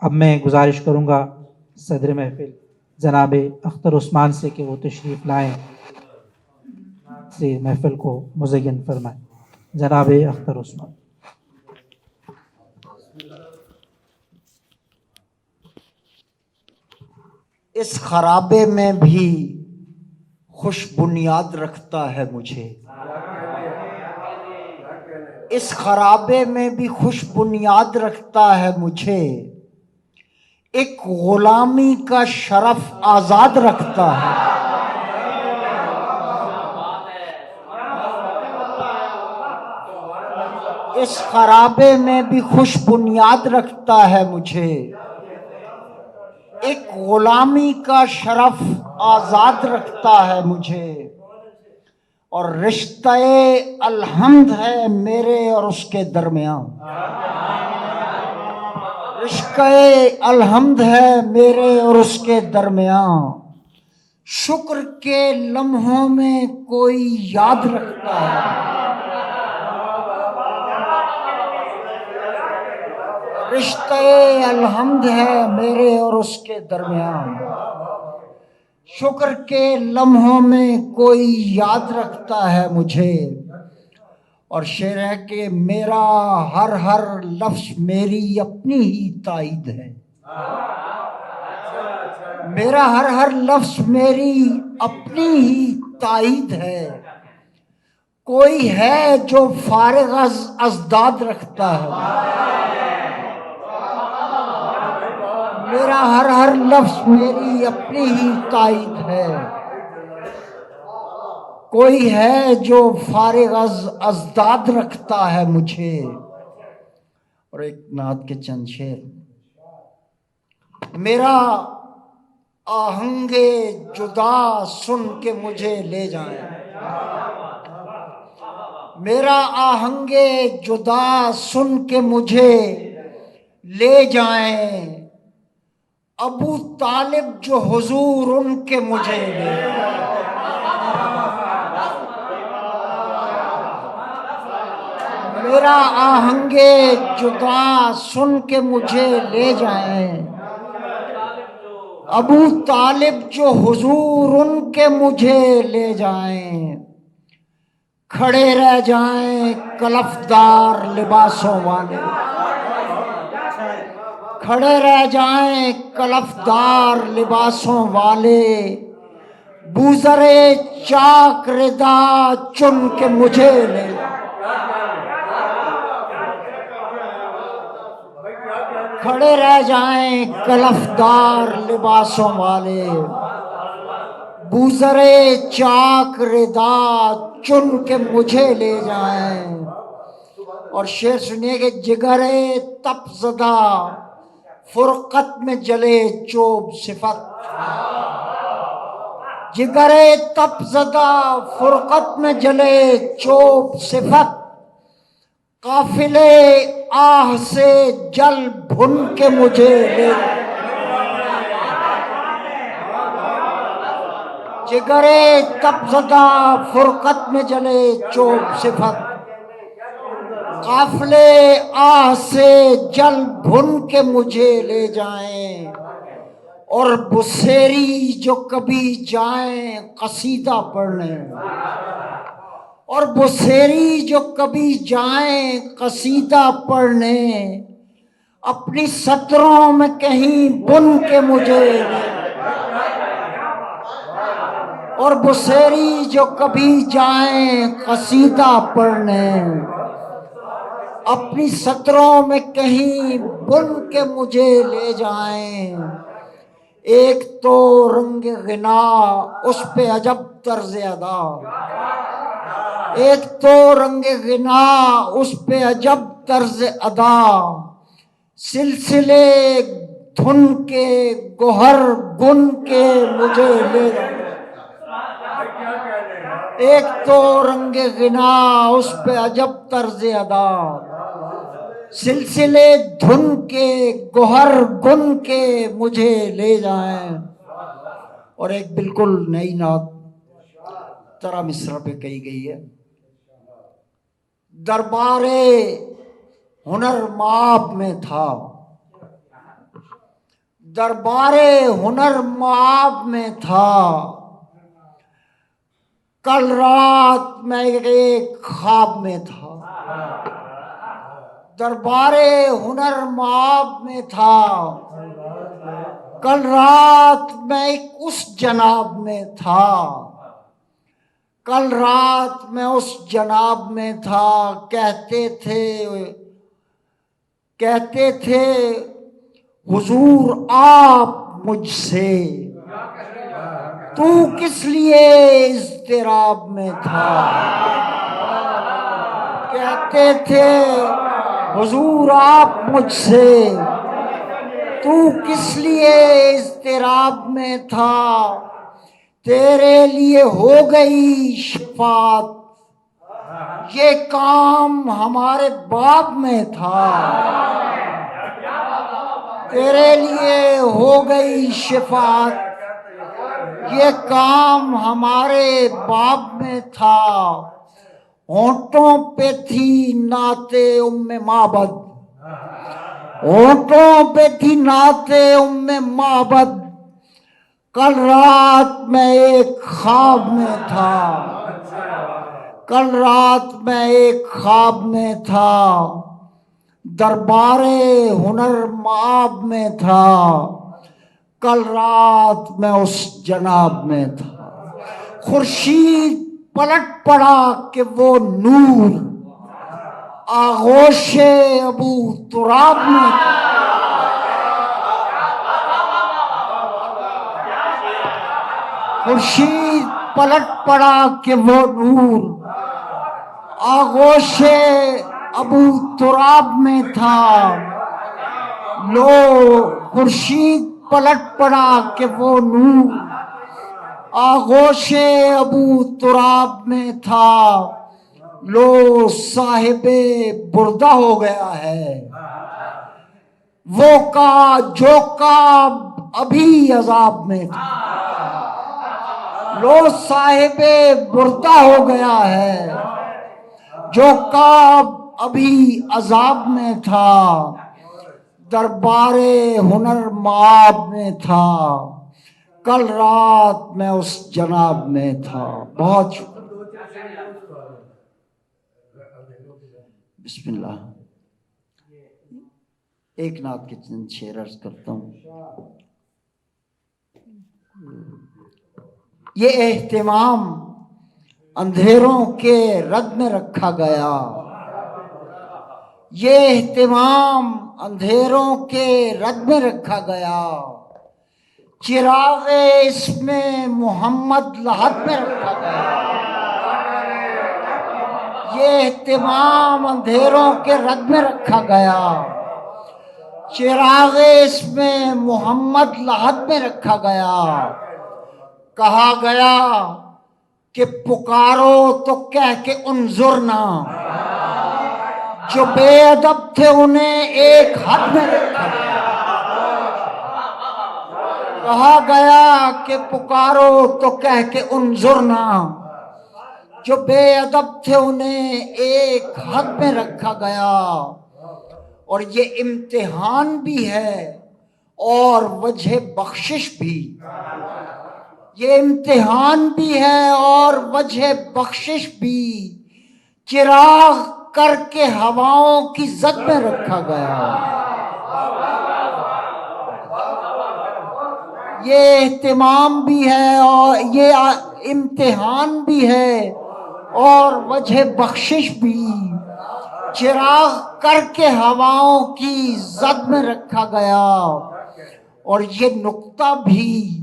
अब मैं गुजारिश करूँगा सदर महफिल जनाब अख्तर उस्मान से कि वो तशरीफ़ लाएँ से महफिल को मुज़य्यन फरमाएँ। जनाब अख्तर उस्मान। इस खराबे में भी खुश बुनियाद रखता है मुझे, इस खराबे में भी खुश बुनियाद रखता है मुझे, एक गुलामी का शरफ आजाद रखता है। इस खराबे में भी खुश बुनियाद रखता है मुझे, एक गुलामी का शरफ आजाद रखता है मुझे। और रिश्ते अलहम्द है मेरे और उसके दरमियान, रिश्ते अलहम्द है मेरे और उसके दरमियान। शुक्र के लम्हों में कोई याद रखता है, रिश्ते अलहम्द है मेरे और उसके दरमियान। शुक्र के लम्हों में कोई याद रखता है मुझे। और शेर है कि मेरा हर हर लफ्ज मेरी अपनी ही ताईद है, मेरा हर हर लफ्ज मेरी अपनी ही ताईद है। कोई है जो फारिग अज़दाद रखता है, मेरा हर हर लफ्ज मेरी अपनी ही ताईद है। कोई है जो फारिग अज़दाद रखता है मुझे। और एक नात के चंद शेर। मेरा आहंगे जुदा सुन के मुझे ले जाएं, मेरा आहंगे जुदा सुन के मुझे ले जाएं। अबू तालिब जो हुजूर उनके मुझे ले जाएं। मेरा आहंगे जुदा सुन के मुझे ले जाएं। अबू तालिब जो हुजूर उनके मुझे ले जाएं। खड़े रह जाएं कलफदार लिबासों वाले, खड़े रह जाएं कलफदार लिबासों वाले। बूज़रे चाक रिदा चुन के मुझे ले, खड़े रह जाएं कलफदार लिबासों वाले। बूज़रे चाक रिदा चुन के मुझे ले जाएं। और शेर सुनिए कि जिगरे तपज़दा फुरकत में जले चोब सिफत, जिगरे तपज़दा फुरकत में जले चोब सिफत। काफिले आह से जल भुन के मुझे ले, जिगरे तपज़दा फुरकत में जले चोब सिफत। काफिले आह से जल भुन के मुझे ले जाएं। और बुसेरी जो कभी जाएं कसीदा पढ़ने, और बुसेरी जो कभी जाएं कसीदा पढ़ने। अपनी सतरों में कहीं बुन के मुझे ले, और बुसेरी जो कभी जाएं कसीदा पढ़ने। अपनी सतरों में कहीं बुन के मुझे ले जाएं। एक तो रंग गिना उस पे अजब तर्ज अदा, एक तो रंग गिना उस पे अजब तर्ज अदा। सिलसिले धुन के गोहर गुन के मुझे ले जाएं। एक तो रंग गिना उस पे अजब तर्ज अदा, सिलसिले धुन के गोहर गुन के मुझे ले जाएं। और एक बिल्कुल नई नात तरा मिस्रा पे कही गई है। दरबारे हुनर माब में था, दरबारे हुनर माब में था। कल रात मैं एक ख्वाब में था। दरबारे हुनर माब में था। कल रात मैं एक उस जनाब में था। कल रात मैं उस जनाब में था। कहते थे हुजूर आप मुझसे, तू किस लिए इज़्तिराब में था। कहते थे हुजूर आप मुझसे, तू किस लिए इज़्तिराब में था। तेरे लिए हो गई शिफात, ये काम हमारे बाप में था। तेरे लिए हो गई शिफात, ये काम हमारे बाप में था। होंठों पे थी नाते उम्मे माबद, होंठों पे थी नाते उम्मे माबद। कल रात मैं एक ख्वाब में था। कल रात मैं एक ख्वाब में था। दरबारे हुनर माब में था। कल रात मैं उस जनाब में था। खुर्शीद पलट पड़ा कि वो नूर आगोशे अबू तुराब में था। खुर्शीद पलट पड़ा कि वो नूर आगोशे अबू तुराब में था। लो खुर्शीद पलट पड़ा कि वो नूर आगोशे अबू तुराब में था। लो साहिबे बुर्दा हो गया है वो का जो का अभी अजाब में था। लो साहिबे बुर्दा हो गया है जो का अभी अजाब में था। दरबारे हुनर माब में था। कल रात मैं उस जनाब में था। बहुत शुक्रिया। बिस्मिल्लाह। एक नात के चंद शेर अर्ज करता हूँ। ये एहतिमाम अंधेरों के रद में रखा गया। ये एहतिमाम अंधेरों के रद में रखा गया। चिरागे इसमें मोहम्मद लहद में रखा गया। ये एहतिमाम अंधेरों के रद में रखा गया। चिरागे इसमें मोहम्मद लहद में रखा गया। कहा गया कि पुकारो तो कह के उन्जुरना, जो बेअदब थे उन्हें एक हद में रखा गया। कहा गया कि पुकारो तो कह के उन्जुरना, जो बेअदब थे उन्हें एक हद में रखा गया। और ये इम्तिहान भी है और वजह बख्शिश भी। ये इम्तिहान भी है और वजह बख्शिश भी। चिराग करके हवाओं की जद में रखा गया। ये एहतिमाम भी है और ये इम्तिहान भी है और वजह बख्शिश भी। चिराग करके हवाओं की जद में रखा गया। और ये नुक्ता भी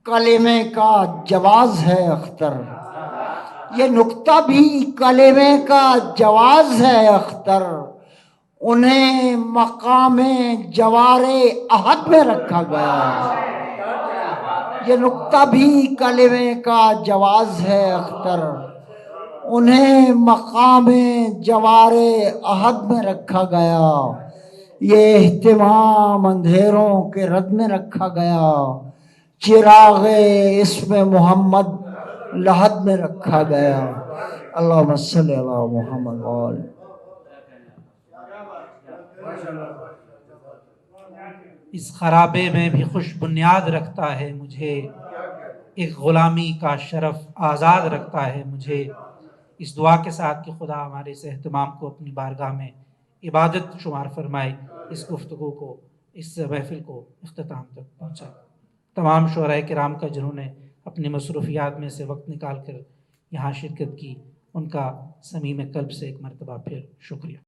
कलेमे का जवाज है अख्तर। ये नुक्ता भी कलेमे का जवाज है अख्तर। उन्हें मकामे जवारे अहद में रखा गया। ये नुक्ता भी कलेमे का जवाज है अख्तर। उन्हें मकामे जवारे अहद में रखा गया। ये एहतिमाम अंधेरों के रद में रखा गया। चिरागे इसमें मोहम्मद लहद में रखा गया। अल्लाहुम्मा सल्ली अला मुहम्मद। इस खराबे में भी खुश बुनियाद रखता है मुझे, एक ग़ुलामी का शरफ आज़ाद रखता है मुझे। इस दुआ के साथ कि खुदा हमारे इस एहतमाम को अपनी बारगाह में इबादत शुमार फरमाए, इस गुफ्तगू को, इस महफ़िल को इख्तिताम तक पहुँचाए। तमाम शुअराए किराम का जिन्होंने अपनी मसरूफ़ियात में से वक्त निकाल कर यहाँ शिरकत की, उनका समीम क़ल्ब से एक मरतबा फिर शुक्रिया।